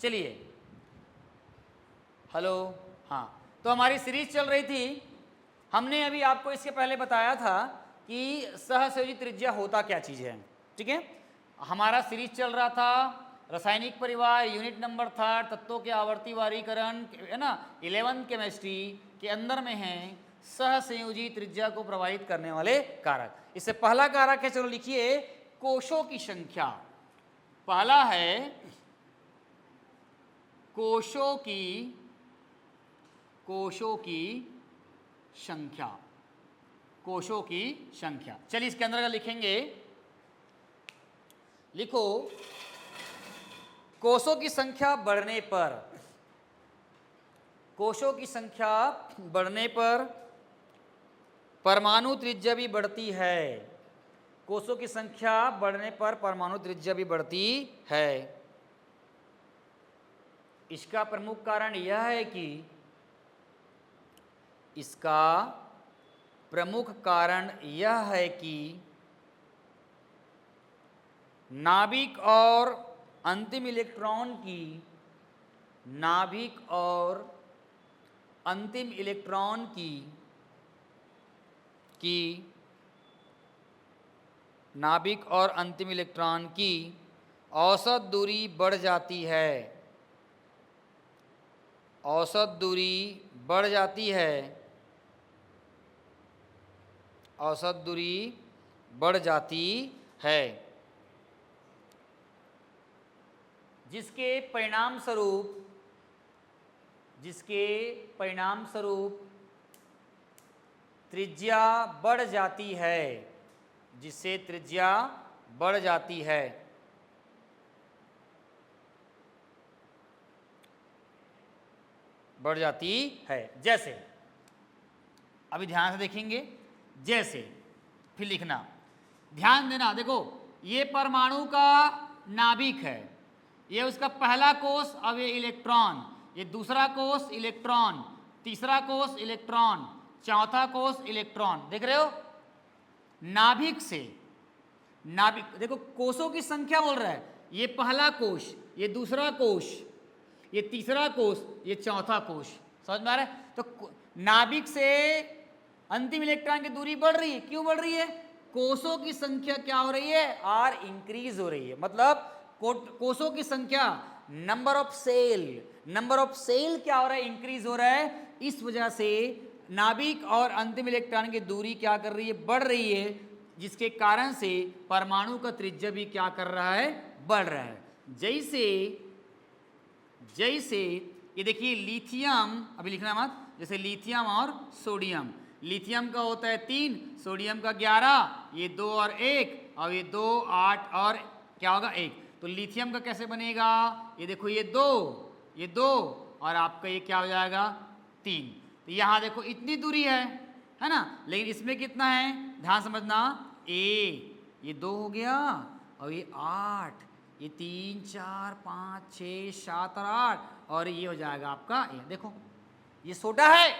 चलिए, हेलो, हाँ, तो हमारी सीरीज चल रही थी। हमने अभी आपको इसके पहले बताया था कि सहसंयोजी त्रिज्या होता क्या चीज़ है। ठीक है, हमारा सीरीज चल रहा था रासायनिक परिवार, यूनिट नंबर 3, तत्वों के आवर्ती वारीकरण, है ना, 11th केमिस्ट्री के अंदर में है सहसंयोजी त्रिज्या को प्रभावित करने वाले कारक। इससे पहला कारक है, चलो लिखिए, कोशों की संख्या। पहला है कोशों की संख्या, कोशों की संख्या। चलिए इसके अंदर का लिखेंगे, लिखो, कोशों की संख्या बढ़ने पर, कोशों की संख्या बढ़ने पर परमाणु त्रिज्या भी बढ़ती है। कोशों की संख्या बढ़ने पर परमाणु त्रिज्या भी बढ़ती है। इसका प्रमुख कारण यह है कि नाभिक और अंतिम इलेक्ट्रॉन की औसत दूरी बढ़ जाती है। औसत दूरी बढ़ जाती है, जिसके परिणाम स्वरूप त्रिज्या बढ़ जाती है, जिससे त्रिज्या बढ़ जाती है। जैसे, अभी ध्यान से देखेंगे, जैसे, फिर लिखना, ध्यान देना। देखो, ये परमाणु का नाभिक है, ये उसका पहला कोष, अब ये इलेक्ट्रॉन, ये दूसरा कोष इलेक्ट्रॉन, तीसरा कोष इलेक्ट्रॉन, चौथा कोष इलेक्ट्रॉन। देख रहे हो, नाभिक से, देखो कोषों की संख्या बोल रहा है, ये पहला कोष, ये दूसरा कोष, ये तीसरा कोष, ये चौथा कोष। समझ में आ रहा है? तो नाभिक से अंतिम इलेक्ट्रॉन की दूरी बढ़ रही है। क्यों बढ़ रही है? कोषों की संख्या क्या हो रही है? आर इंक्रीज हो रही है। मतलब कोषों की संख्या, नंबर ऑफ सेल क्या हो रहा है? इंक्रीज हो रहा है। इस वजह से नाभिक और अंतिम इलेक्ट्रॉन की दूरी क्या कर रही है? बढ़ रही है, जिसके कारण से परमाणु का त्रिज्या भी क्या कर रहा है? बढ़ रहा है। जैसे ये देखिए, लिथियम, अभी लिखना मत, जैसे लिथियम और सोडियम। लिथियम का होता है 3, सोडियम का 11, ये 2 और 1, और ये 2, 8 और क्या होगा? 1। तो लिथियम का कैसे बनेगा? ये देखो, ये 2 और आपका ये क्या हो जाएगा? 3। तो यहाँ देखो इतनी दूरी है ना, लेकिन इसमें कितना है? ध्यान समझना, ये 2 हो गया, और ये 8, ये 3, 4, 5, 6, 7 और 8, और ये हो जाएगा आपका, ये देखो, ये छोटा है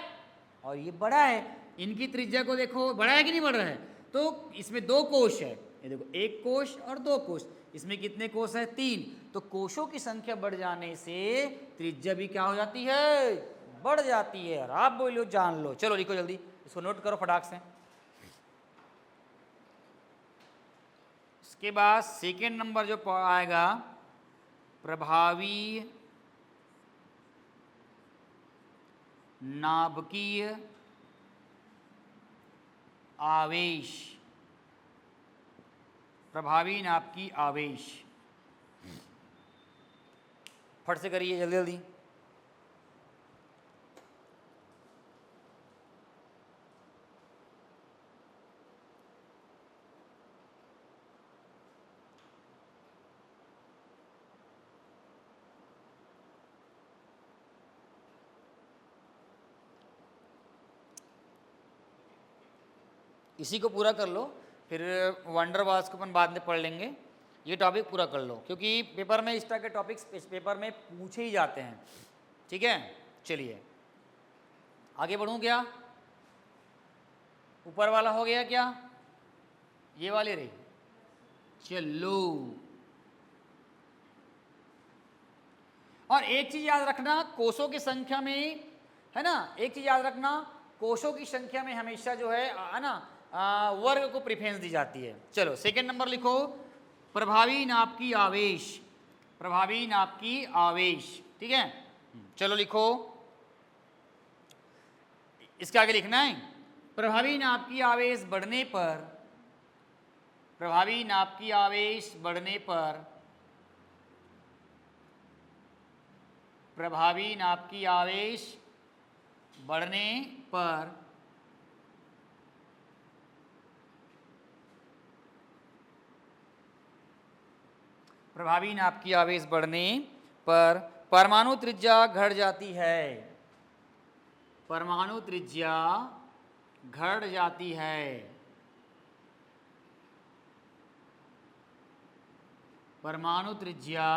और ये बड़ा है। इनकी त्रिज्या को देखो, बड़ा है कि नहीं बढ़ रहा है? तो इसमें 2 कोष है, ये देखो, 1 कोष और 2 कोष। इसमें कितने कोष है? 3। तो कोषों की संख्या बढ़ जाने से त्रिज्या भी क्या हो जाती है? बढ़ जाती है। और आप बोलो, जान लो। चलो लिखो जल्दी, इसको नोट करो फटाक से। इसके बाद सेकेंड नंबर जो आएगा, प्रभावी नाभिकीय आवेश। प्रभावी नाभिकीय आवेश, फट से करिए जल्दी जल्दी। इसी को पूरा कर लो, फिर वंडर वाल्स को अपन बाद में पढ़ लेंगे। ये टॉपिक पूरा कर लो, क्योंकि पेपर में इस तरह के टॉपिक्स इस पेपर में पूछे ही जाते हैं। ठीक है, चलिए आगे बढ़ूं क्या? ऊपर वाला हो गया क्या? ये वाली रही। चलो, और एक चीज याद रखना, कोषों की संख्या में, है ना, एक चीज याद रखना, कोषों की संख्या में हमेशा जो है ना वर्ग को प्रेफरेंस दी जाती है। चलो सेकंड नंबर लिखो, प्रभावी नाप की आवेश, प्रभावी नाप की आवेश, ठीक है। चलो लिखो, इसके आगे लिखना है, प्रभावी नाप की आवेश बढ़ने पर, प्रभावी नाप की आवेश बढ़ने पर, प्रभावी नाप की आवेश बढ़ने पर प्रभावी नाप की आवेश बढ़ने पर परमाणु त्रिज्या घट जाती है, परमाणु त्रिज्या घट जाती है, परमाणु त्रिज्या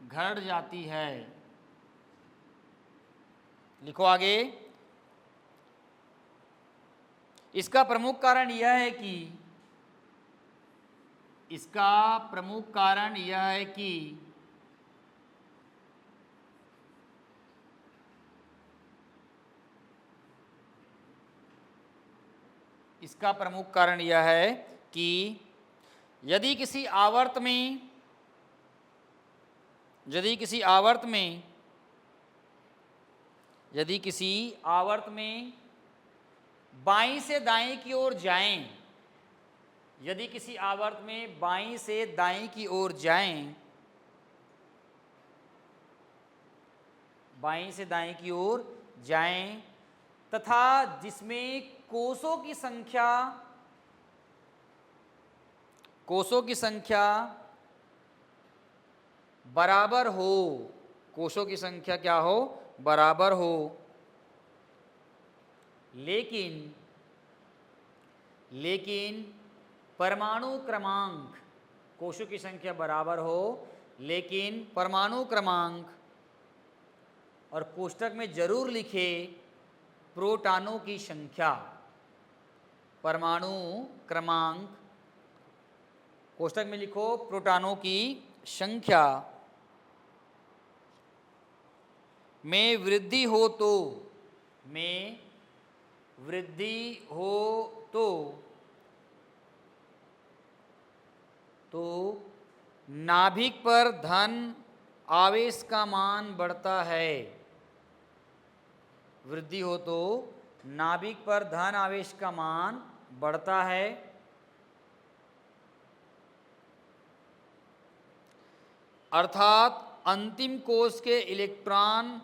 घट जाती है। लिखो आगे, इसका प्रमुख कारण यह है कि, इसका प्रमुख कारण यह है कि इसका प्रमुख कारण यह है कि यदि किसी आवर्त में, यदि किसी आवर्त में, यदि किसी आवर्त में बाईं से दाएं की ओर जाएं, यदि किसी आवर्त में बाईं से दाएं की ओर जाएं, बाईं से दाएं की ओर जाएं, तथा जिसमें कोषों की संख्या, कोषों की संख्या बराबर हो, कोषों की संख्या क्या हो, बराबर हो, लेकिन परमाणु क्रमांक, कोषों की संख्या बराबर हो लेकिन परमाणु क्रमांक, और कोष्टक में जरूर लिखे प्रोटॉनों की संख्या, परमाणु क्रमांक, कोष्टक में लिखो प्रोटॉनों की संख्या में वृद्धि हो तो, में वृद्धि हो तो नाभिक पर धन आवेश का मान बढ़ता है, वृद्धि हो तो नाभिक पर धन आवेश का मान बढ़ता है, अर्थात अंतिम कोष के इलेक्ट्रॉन,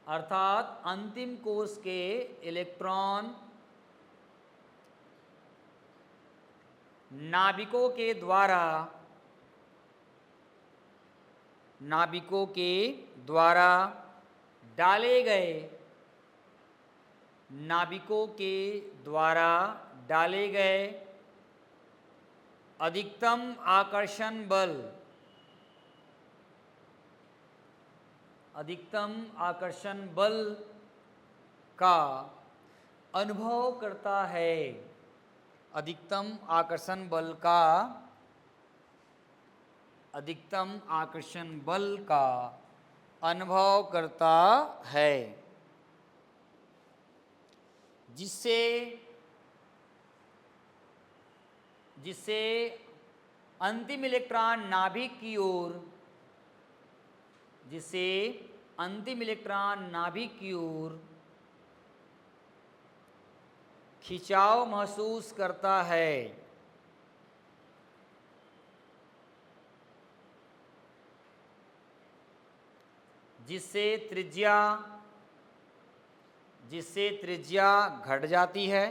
अर्थात अंतिम कोष के इलेक्ट्रॉन नाभिकों के द्वारा, नाभिकों के द्वारा डाले गए, नाभिकों के द्वारा डाले गए अधिकतम आकर्षण बल, अधिकतम आकर्षण बल का अनुभव करता है, अधिकतम आकर्षण बल का, अधिकतम आकर्षण बल का अनुभव करता है, जिससे अंतिम इलेक्ट्रॉन नाभिक की ओर, जिससे अंतिम इलेक्ट्रॉन नाभिक की ओर खिंचाव महसूस करता है, जिससे त्रिज्या घट जाती है,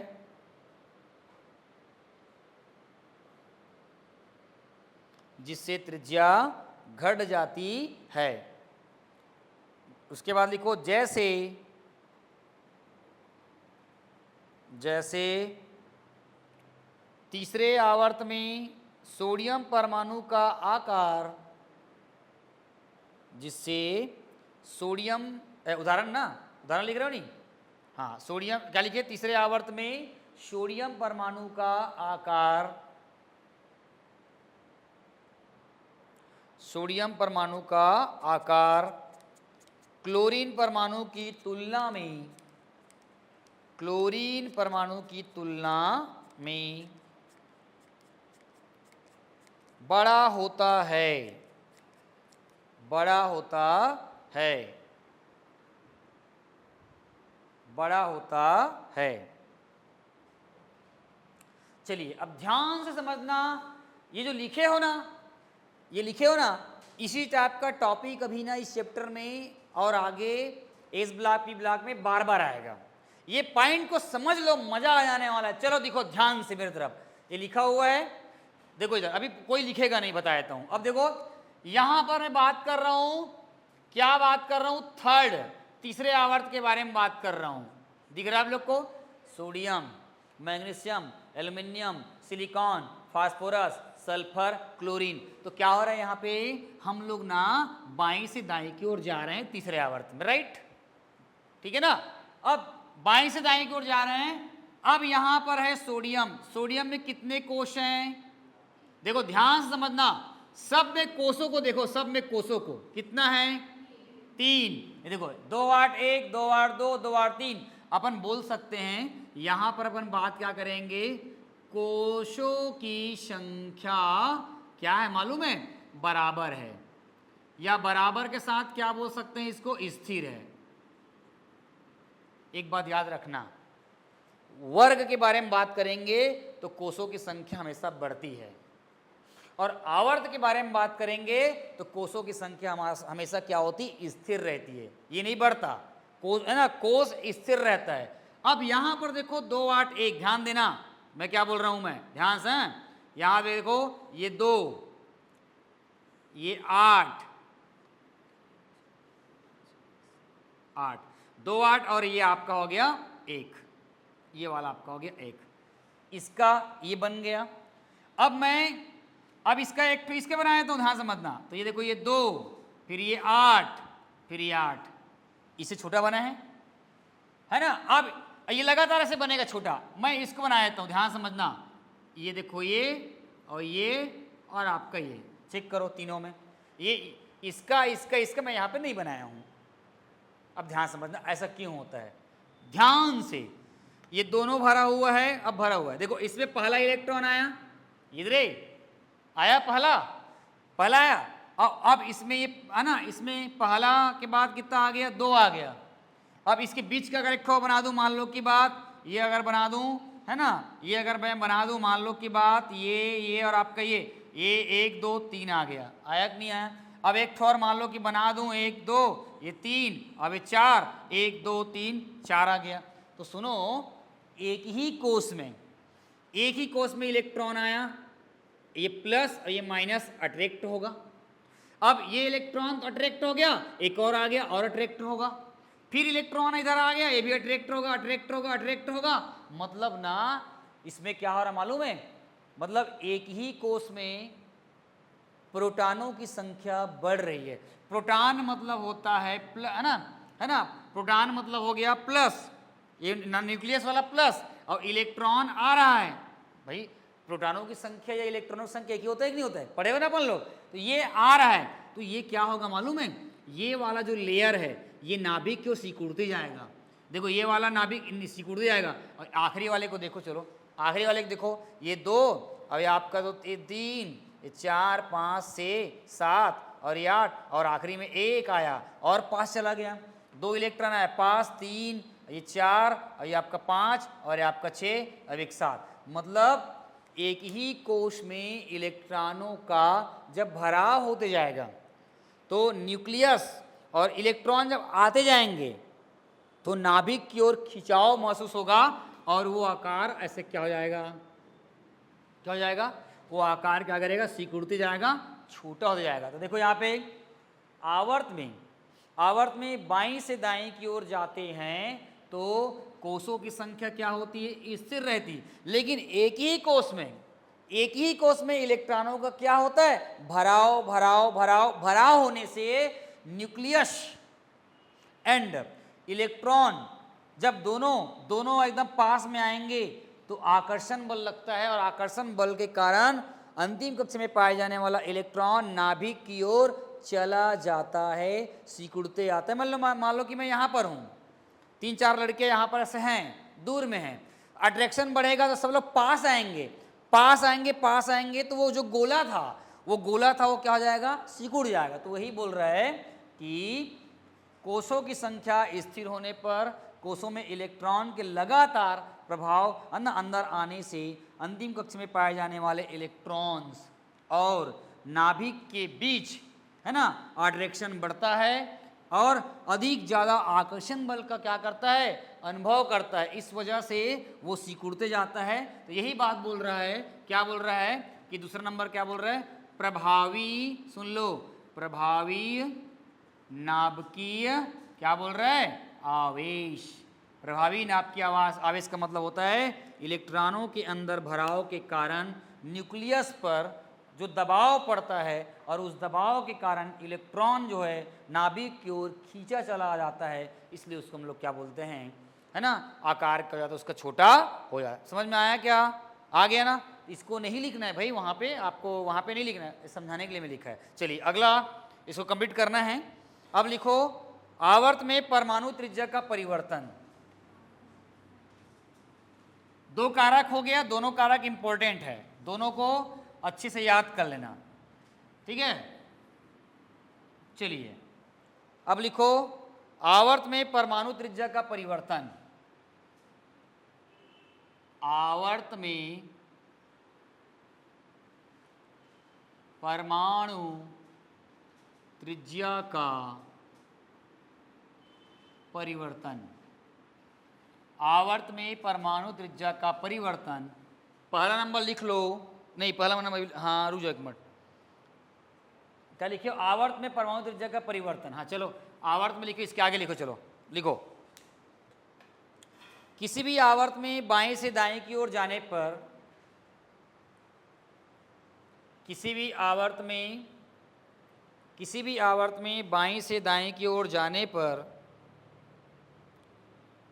जिससे त्रिज्या घट जाती है। उसके बाद लिखो जैसे तीसरे आवर्त में सोडियम परमाणु का आकार, जिससे सोडियम, उदाहरण लिख रहे हो नहीं, हाँ, सोडियम क्या लिखे, तीसरे आवर्त में सोडियम परमाणु का आकार सोडियम परमाणु का आकार क्लोरीन परमाणु की तुलना में, क्लोरीन परमाणु की तुलना में बड़ा होता है, बड़ा होता है, बड़ा होता है। चलिए अब ध्यान से समझना, ये जो लिखे हो ना, ये लिखे हो ना, इसी टाइप का टॉपिक अभी ना इस चैप्टर में और आगे एस ब्लॉक पी ब्लॉक में बार बार आएगा। ये पॉइंट को समझ लो, मजा आ जाने वाला है। चलो देखो ध्यान से मेरी तरफ, ये लिखा हुआ है, देखो इधर, अभी कोई लिखेगा नहीं, बता देता हूं। अब देखो यहां पर मैं बात कर रहा हूं, क्या बात कर रहा हूं, थर्ड, तीसरे आवर्त के बारे में बात कर रहा हूं। दिख रहा है आप लोग को, sodium, magnesium, aluminium, silicon, phosphorus, sulphur, chlorine. तो क्या हो रहा है यहाँ पे, हम लोग ना बाएं से दाएं की ओर जा रहे हैं तीसरे आवर्त में, राइट, ठीक है ना। अब बाएं से दाएं की ओर जा रहे हैं। अब यहां पर है सोडियम, सोडियम में कितने कोष हैं, देखो ध्यान से समझना, सब में कोषों को देखो, सब में कोषों को कितना है, 3। ये देखो 281, 282, 283। अपन बोल सकते हैं यहां पर अपन बात क्या करेंगे, कोषों की संख्या क्या है मालूम है, बराबर है, या बराबर के साथ क्या बोल सकते हैं इसको, स्थिर है। एक बात याद रखना, वर्ग के बारे में बात करेंगे तो कोषों की संख्या हमेशा बढ़ती है, और आवर्त के बारे में बात करेंगे तो कोषों की संख्या हमेशा क्या होती, स्थिर रहती है, ये नहीं बढ़ता, कोष है ना, कोष स्थिर रहता है। अब यहां पर देखो 281, ध्यान देना मैं क्या बोल रहा हूं, मैं ध्यान से, यहां देखो ये 2, ये 8, 2 8 और ये आपका हो गया 1, ये वाला आपका हो गया 1, इसका ये बन गया। अब इसका एक इसके बनाया तो ध्यान समझना, तो ये देखो ये 2, फिर ये 8, फिर ये 8, इससे छोटा बना है ना। अब ये लगातार ऐसे बनेगा छोटा, मैं इसको बना देता हूँ, ध्यान समझना, ये देखो ये और आपका ये, चेक करो तीनों में, ये इसका मैं यहाँ पे नहीं बनाया हूँ। अब ध्यान समझना ऐसा क्यों होता है, ध्यान से, ये दोनों भरा हुआ है, अब भरा हुआ है, देखो इसमें पहला इलेक्ट्रॉन आया, इधर आया, पहला आया, अब इसमें ये है ना, इसमें पहला के बाद कितना आ गया, 2 आ गया। अब इसके बीच का अगर एक ठो बना दूं, मान लो की बात, ये अगर बना दूं, है ना, ये अगर मैं बना दूं, मान लो की बात, ये और आपका ये 1 2 3 आ गया, आया कि नहीं आया। अब एक ठो और मान लो कि बना दूं, 1 2, ये 3, अब ये 4, 1 2 3 4 आ गया। तो सुनो, एक ही कोष में इलेक्ट्रॉन आया, ये प्लस और ये माइनस अट्रैक्ट होगा। अब ये इलेक्ट्रॉन तो अट्रैक्ट हो गया, एक और आ गया और अट्रैक्ट होगा, फिर इलेक्ट्रॉन इधर आ गया, ये भी अट्रैक्ट होगा। मतलब ना इसमें क्या हो रहा मालूम है, मतलब एक ही कोष में प्रोटॉनों की संख्या बढ़ रही है। प्रोटॉन मतलब होता है है ना, प्रोटॉन मतलब हो गया प्लस, ये न्यूक्लियस वाला प्लस, और इलेक्ट्रॉन आ रहा है। भाई प्रोटॉनों की संख्या या इलेक्ट्रॉनों की संख्या एक ही होता है कि नहीं होता है, पढ़ेगा ना अपन लोग। तो ये आ रहा है, तो ये क्या होगा मालूम है, ये वाला जो लेयर है ये नाभिक को सिकुड़ते जाएगा। देखो ये वाला नाभिक सिकुड़ते जाएगा, और आखिरी वाले को देखो, चलो आखिरी वाले को देखो, ये 2, अब आपका तो 3, ये 4 5 6 7 और ये 8, और आखिरी में 1 आया और 5 चला गया, 2 इलेक्ट्रॉन आया, 5 3, ये 4 और ये आपका 5 और ये आपका 6 और एक 7। मतलब एक ही कोष में इलेक्ट्रॉनों का जब भराव होते जाएगा तो न्यूक्लियस और इलेक्ट्रॉन जब आते जाएंगे तो नाभिक की ओर खिंचाव महसूस होगा, और वो आकार ऐसे क्या हो जाएगा, वो आकार क्या करेगा, सिकुड़ते जाएगा, छोटा होता जाएगा। तो देखो यहाँ पे आवर्त में बाईं से दाएं की ओर जाते हैं तो कोषों की संख्या क्या होती है, स्थिर रहती। लेकिन एक ही कोष में इलेक्ट्रॉनों का क्या होता है, भराव होने से न्यूक्लियस एंड इलेक्ट्रॉन जब दोनों एकदम पास में आएंगे तो आकर्षण बल लगता है, और आकर्षण बल के कारण अंतिम कक्ष में पाया जाने वाला इलेक्ट्रॉन नाभिक की ओर चला जाता है, सिकुड़ते आता है। मान लो कि मैं यहाँ पर हूँ, 3-4 लड़के यहाँ पर ऐसे हैं, दूर में हैं, अट्रैक्शन बढ़ेगा तो सब लोग पास आएंगे, पास आएंगे, पास आएंगे, तो वो जो गोला था वो क्या हो जाएगा, सिकुड़ जाएगा। तो वही बोल रहा है कि कोषों की संख्या स्थिर होने पर कोषों में इलेक्ट्रॉन के लगातार प्रभाव अंदर आने से अंतिम कक्ष में पाए जाने वाले इलेक्ट्रॉन्स और नाभिक के बीच, है ना, अट्रैक्शन बढ़ता है और अधिक ज़्यादा आकर्षण बल का क्या करता है, अनुभव करता है। इस वजह से वो सिकुड़ते जाता है। तो यही बात बोल रहा है, क्या बोल रहा है कि दूसरा नंबर क्या बोल रहा है, प्रभावी, सुन लो, प्रभावी नाभिकीय क्या बोल रहा है, आवेश। प्रभावी नाभिकीय आवेश का मतलब होता है इलेक्ट्रॉनों के अंदर भराव के कारण न्यूक्लियस पर जो दबाव पड़ता है और उस दबाव के कारण इलेक्ट्रॉन जो है नाभिक की ओर खींचा चला जाता है, इसलिए उसको हम लोग क्या बोलते हैं, है ना, आकार का जाता है, उसका छोटा हो जाता है। समझ में आया क्या, आ गया ना। इसको नहीं लिखना है भाई वहाँ पे, आपको वहाँ पे नहीं लिखना है, समझाने के लिए मैं लिखा है। चलिए अगला इसको कंप्लीट करना है। अब लिखो आवर्त में परमाणु त्रिज्या का परिवर्तन। दो कारक हो गया, दोनों कारक इंपॉर्टेंट है, दोनों को अच्छे से याद कर लेना, ठीक है। चलिए अब लिखो आवर्त में परमाणु त्रिज्या का परिवर्तन। आवर्त में परमाणु त्रिज्या का परिवर्तन। आवर्त में परमाणु त्रिज्या का परिवर्तन, पहला नंबर लिख लो, नहीं पहला नंबर, हाँ रुक जाओ एक मिनट, क्या लिखियो, आवर्त में परमाणु त्रिज्या का परिवर्तन। हाँ चलो आवर्त में लिखो, इसके आगे लिखो, चलो लिखो, किसी भी आवर्त में बाएं से दाएं की ओर जाने पर, किसी भी आवर्त में बाएं से दाएं की ओर जाने पर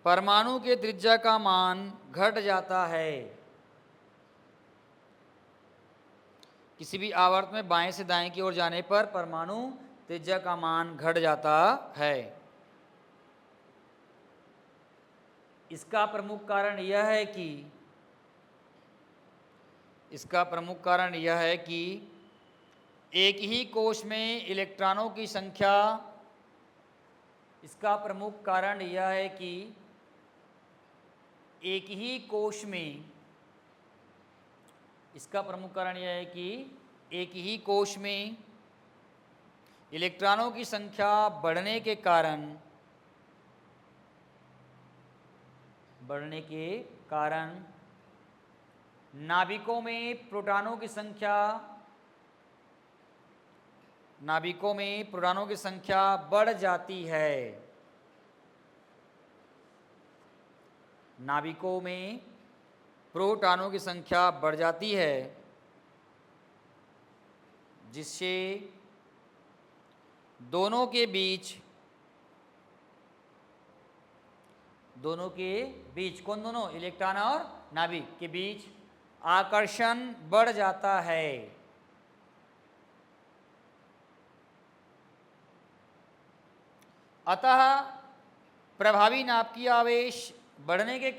परमाणु के त्रिज्या का मान घट जाता है। किसी भी आवर्त में बाएं से दाएं की ओर जाने पर परमाणु त्रिज्या का मान घट जाता है। इसका प्रमुख कारण यह है कि एक ही कोश में इलेक्ट्रॉनों की संख्या, इसका प्रमुख कारण यह है कि एक ही कोश में, इसका प्रमुख कारण यह है कि एक ही कोश में इलेक्ट्रॉनों की संख्या बढ़ने के कारण नाभिकों में प्रोटॉनों की संख्या बढ़ जाती है। नाभिकों में प्रोटॉनों की संख्या बढ़ जाती है, जिससे दोनों के बीच कौन, दोनों इलेक्ट्रॉन और नाभिक के बीच आकर्षण बढ़ जाता है। अतः प्रभावी नाभिकीय आवेश बढ़ने के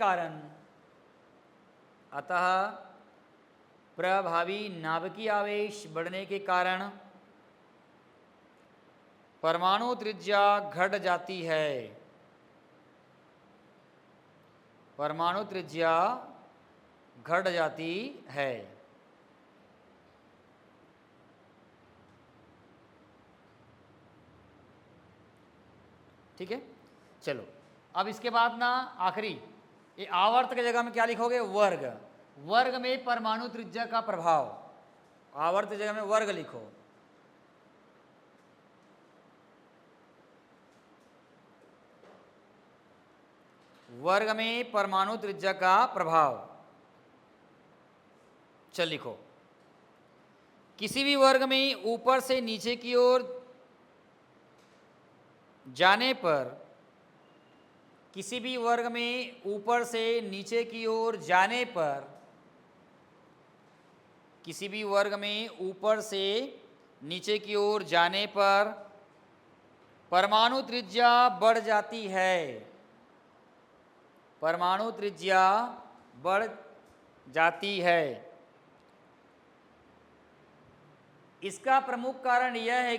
कारण, परमाणु त्रिज्या घट जाती है। ठीक है, चलो अब इसके बाद ना आखिरी, ये आवर्त की जगह में क्या लिखोगे, वर्ग में परमाणु त्रिज्या का प्रभाव। आवर्त की जगह में वर्ग लिखो। वर्ग में परमाणु त्रिज्या का प्रभाव। चल लिखो, किसी भी वर्ग में ऊपर से नीचे की ओर जाने पर, किसी भी वर्ग में ऊपर से नीचे की ओर जाने पर किसी भी वर्ग में ऊपर से नीचे की ओर जाने पर परमाणु त्रिज्या बढ़ जाती है। परमाणु त्रिज्या बढ़ जाती है। इसका प्रमुख कारण यह है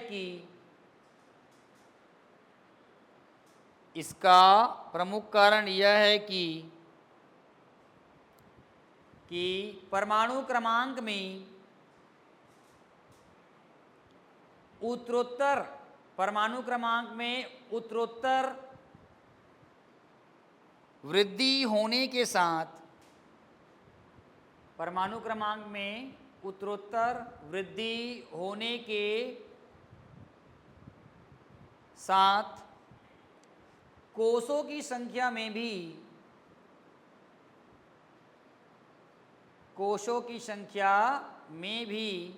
कि परमाणु क्रमांक में उत्तरोत्तर वृद्धि होने के साथ कोषों की संख्या में भी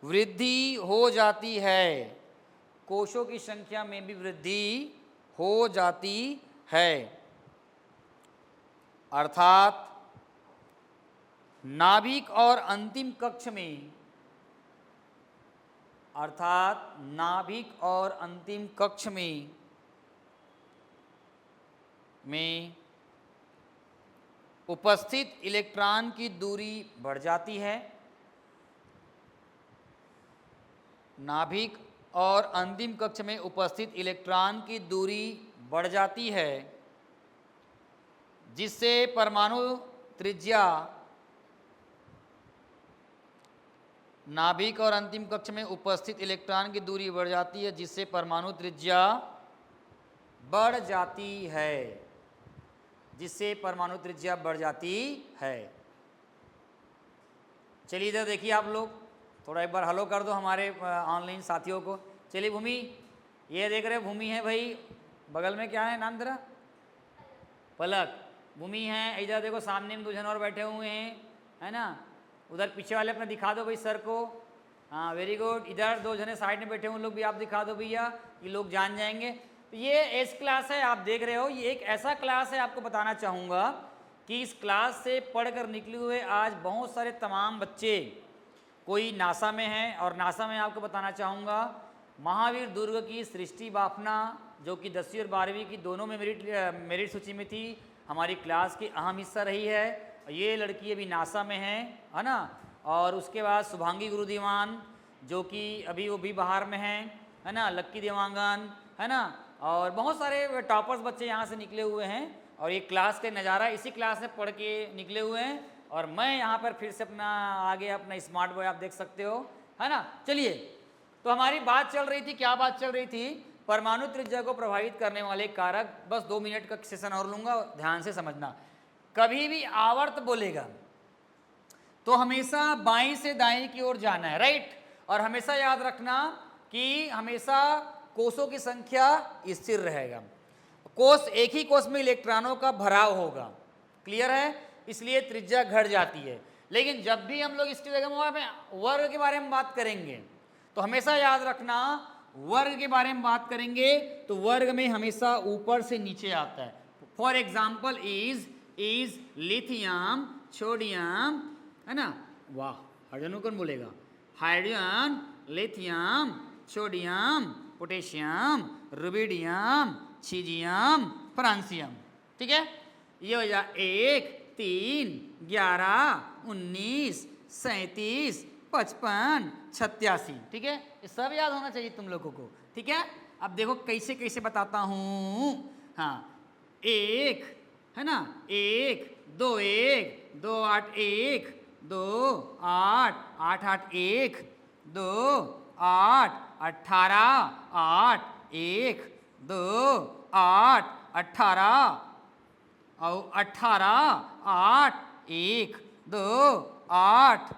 वृद्धि हो जाती है। कोषों की संख्या में भी वृद्धि हो जाती है। अर्थात नाभिक और अंतिम कक्ष में उपस्थित इलेक्ट्रॉन की दूरी बढ़ जाती है। नाभिक और अंतिम कक्ष में उपस्थित इलेक्ट्रॉन की दूरी बढ़ जाती है, जिससे परमाणु त्रिज्या नाभिक और अंतिम कक्ष में उपस्थित इलेक्ट्रॉन की दूरी बढ़ जाती है, जिससे परमाणु त्रिज्या बढ़ जाती है। चलिए इधर देखिए आप लोग, थोड़ा एक बार हेलो कर दो हमारे ऑनलाइन साथियों को। चलिए भूमि, ये देख रहे भूमि है भाई, बगल में क्या है नाम तेरा? पलक। भूमि है, इधर देखो सामने में 2 जन और बैठे हुए हैं, है ना। उधर पीछे वाले अपने दिखा दो भाई सर को। हाँ वेरी गुड। इधर 2 जने साइड में बैठे हुए लोग भी आप दिखा दो भैया, ये लोग जान जाएंगे। तो ये एस क्लास है, आप देख रहे हो, ये एक ऐसा क्लास है, आपको बताना चाहूँगा कि इस क्लास से पढ़कर निकले हुए आज बहुत सारे तमाम बच्चे कोई नासा में हैं, और नासा में आपको बताना चाहूँगा महावीर दुर्ग की सृष्टि बाफना, जो कि 10वीं और 12वीं की दोनों में मेरिट सूची में थी, हमारी क्लास की अहम हिस्सा रही है। ये लड़की अभी नासा में है ना। और उसके बाद शुभांगी गुरुदीवान, जो कि अभी वो भी बाहर में है ना। लक्की देवांगन, है ना। और बहुत सारे टॉपर्स बच्चे यहाँ से निकले हुए हैं, और ये क्लास का नज़ारा इसी क्लास से पढ़ के निकले हुए हैं। और मैं यहाँ पर फिर से अपना स्मार्ट बॉय आप देख सकते हो, है ना। चलिए, तो हमारी बात चल रही थी, क्या बात चल रही थी? परमाणु त्रिज्या को प्रभावित करने वाले कारक। बस 2 मिनट का सेशन और लूँगा, ध्यान से समझना। कभी भी आवर्त बोलेगा तो हमेशा बाईं से दाएं की ओर जाना है, राइट। और हमेशा याद रखना कि हमेशा कोषों की संख्या स्थिर रहेगा। कोष, एक ही कोष में इलेक्ट्रॉनों का भराव होगा, क्लियर है, इसलिए त्रिज्या घट जाती है। लेकिन जब भी हम लोग इसकी जगह में वर्ग के बारे में बात करेंगे तो हमेशा याद रखना, वर्ग के बारे में बात करेंगे तो वर्ग में हमेशा ऊपर से नीचे आता है। For example is lithium, sodium, है ना। वाह, हाइड्रोजन कौन बोलेगा? Hydrogen, lithium, sodium, potassium, rubidium, caesium, francium, ठीक है। ये हो जाए 1, 3, 11, 19, 37, 55, 86, ठीक है। ये सब याद होना चाहिए तुम लोगों को, ठीक है। अब देखो कैसे कैसे बताता हूँ। हाँ, 1 है ना, 1, 2, 1, 2, 8, 1, 2, 8, 8, 8, 1, 2, 8, 18, 8, 1, 2, 8, 18 और 18, 8, 1, 2, 8,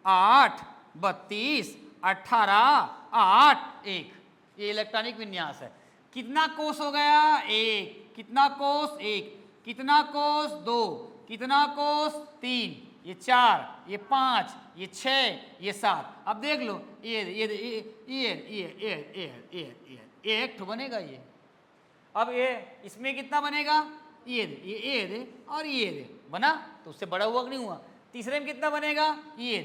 8, 32, 18, 8, 1। ये इलेक्ट्रॉनिक विन्यास है। कितना कोष हो गया? 1। कितना कोष? 1। कितना कोष? 2। कितना कोष? 3। ये 4, ये 5, ये 6, ये 7। अब देख लो, ये एक ठो बनेगा ये। अब ये इसमें कितना बनेगा? ये दे और ये दे बना, तो उससे बड़ा हुआ कि नहीं हुआ। तीसरे में कितना बनेगा, ये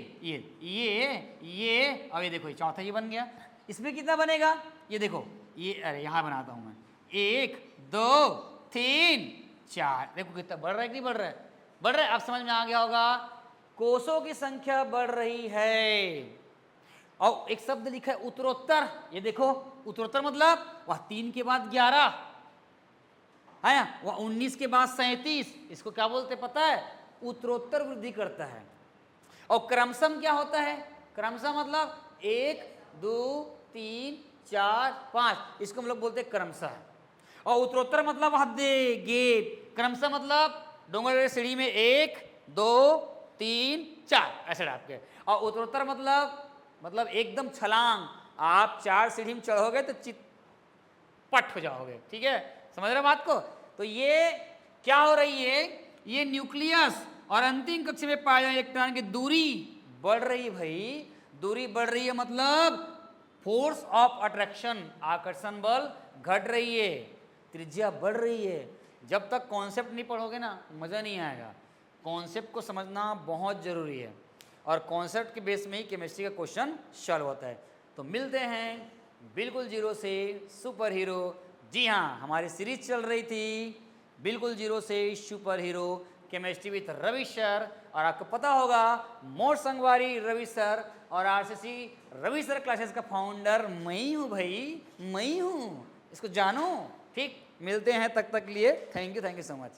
अब ये देखो ये चौथा ये बन गया। इसमें कितना बनेगा, ये देखो ये, अरे यहाँ बनाता हूँ मैं, 1 2 3 4, देखो कितना बढ़ रहा है कि नहीं बढ़ रहा है, बढ़ रहा है। अब समझ में आ गया होगा, कोषों की संख्या बढ़ रही है। और एक शब्द लिखा है उत्तरोत्तर, ये देखो उत्तरोत्तर मतलब वह 3 के बाद 11 है ना, वह 19 के बाद 37, इसको क्या बोलते पता है, उत्तरोत्तर वृद्धि करता है। और क्रमशः क्या होता है, क्रमशः मतलब 1 2 3 4 5, इसको हम लोग बोलते हैं क्रमशः। और उत्तरोत्तर मतलब हद्दे गेट, क्रमशः मतलब डोंगर सीढ़ी में 1 2 3 4 ऐसे टाइप के। और उत्तरोत्तर मतलब एकदम छलांग, आप 4 सीढ़ी में चढ़ोगे तो चितपट हो जाओगे, ठीक है, समझ रहे बात को। तो ये क्या हो रही है, ये न्यूक्लियस और अंतिम कक्ष में पाए जाने इलेक्ट्रॉन की दूरी बढ़ रही है भाई, दूरी बढ़ रही है मतलब फोर्स ऑफ अट्रैक्शन, आकर्षण बल घट रही है, त्रिज्या बढ़ रही है। जब तक कॉन्सेप्ट नहीं पढ़ोगे ना मज़ा नहीं आएगा, कॉन्सेप्ट को समझना बहुत ज़रूरी है, और कॉन्सेप्ट के बेस में ही केमिस्ट्री का क्वेश्चन सॉल्व होता है। तो मिलते हैं बिल्कुल जीरो से सुपर हीरो। जी हाँ, हमारी सीरीज चल रही थी बिल्कुल जीरो से super hero chemistry with Ravi sir, और आपको पता होगा मोर संगवारी रवि सर और आरसीसी रवि सर क्लासेस का फाउंडर मैं ही हूँ भाई, मैं ही हूँ, इसको जानो। ठीक, मिलते हैं तक लिए, थैंक यू सो मच।